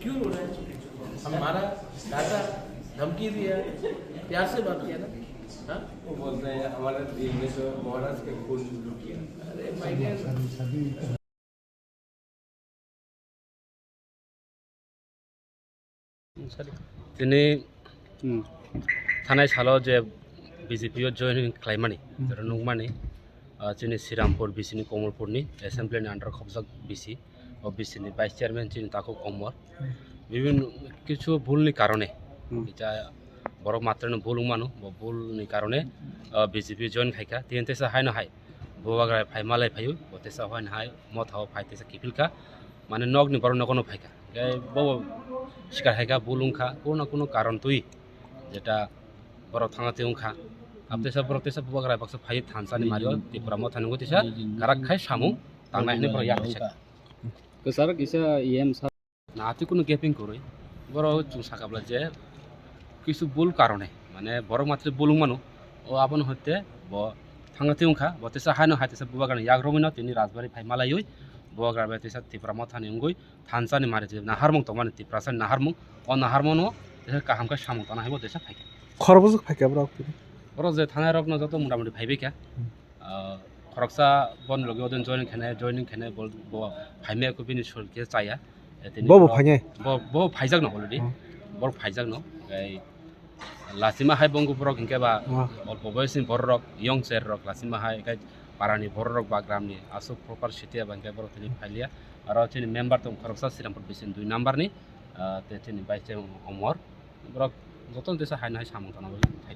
क्यों रो रहा है? हम मारा, डांटा, धमकी दिया, प्यार से बात किया ना। हाँ? वो बोलते हैं हमारे दिल में तो महाराज के खून लुट गया। अरे भाई ने दिनै थानाय सालाव जे बिजेपिआव जयनिं खालामनानै नंमानि जोंनि श्रीरामपुर बिसिनि कमलपुरनि एसेम्बलिनि आन्डार खबजाक बिसि ও বিসিनि ভাইস চেয়ারম্যান যিনি তাকে কমর বিভিন্ন কিছু ভুলনি কারণে এটা বড় মাত্রায় ভুল মানো ভুলনি কারণে বিজেপি জয়েন খাইকা তিনতেসা হাই না হাই ববাগ্রায় ফাই মালাই ফাইও বতেসা হয় না হাই মত হাও ফাইতেসা কিফিলকা মানে নগনি বড় নগনো ফাইকা গাই বব শিকার হাইকা বুলুংখা কোনো কারণ তুই যেটা বড় থানাতে উংখা আপতেসা বড়তেসা ববাগ্রায় বাক্স ফাই থানসানি মারিও ত্রিপুরা মথানি গতিসা কারাক খাই সামু তাংনাইনি বড় ইয়াকছে Kesar kisa IM sa না আতি কোনো গ্যাপিং করই বড় চুং সাকাবলা যে কিছু ভুল কারণে মানে বড় মাত্রে বলুং মানো ও আপন হতে ব থাঙ্গাতে উংখা বতেসা হানো হাইতেসা বুবাগান ইয়াগ্রমিনা তিনি রাজবাড়ি ফাই মালাইই বুবাগার বেতেসা ত্রিপুরা মথানি উঙ্গই থানসানি মারে যে নাহারমং তমানে ত্রিপুরাসান নাহারমং ও নাহারমনো দেশে কাহামকা সামং তানা হাইব দেশা ফাইকা খরবজক ফাইকা ব্রক বড় যে থানায় রক না যত মোটামুটি ফাইবেকা খরকসা বন লগে ওদিন জয়নিং খেনে বল ফাইমে কো বিনি সরকে চায়া Bob ফাইনে bo faijak no already bor faijak no ei lasima hai bongu borok hingke ba olpo boysin borok young ser rok lasima hai kai parani borok ba gram ni asuk proper city ba hingke borok tini phailia aro tini member tong khoroksa sirampur bisin 2 number ni te tini vice omor borok joton desa hai na hai samung tana boli thai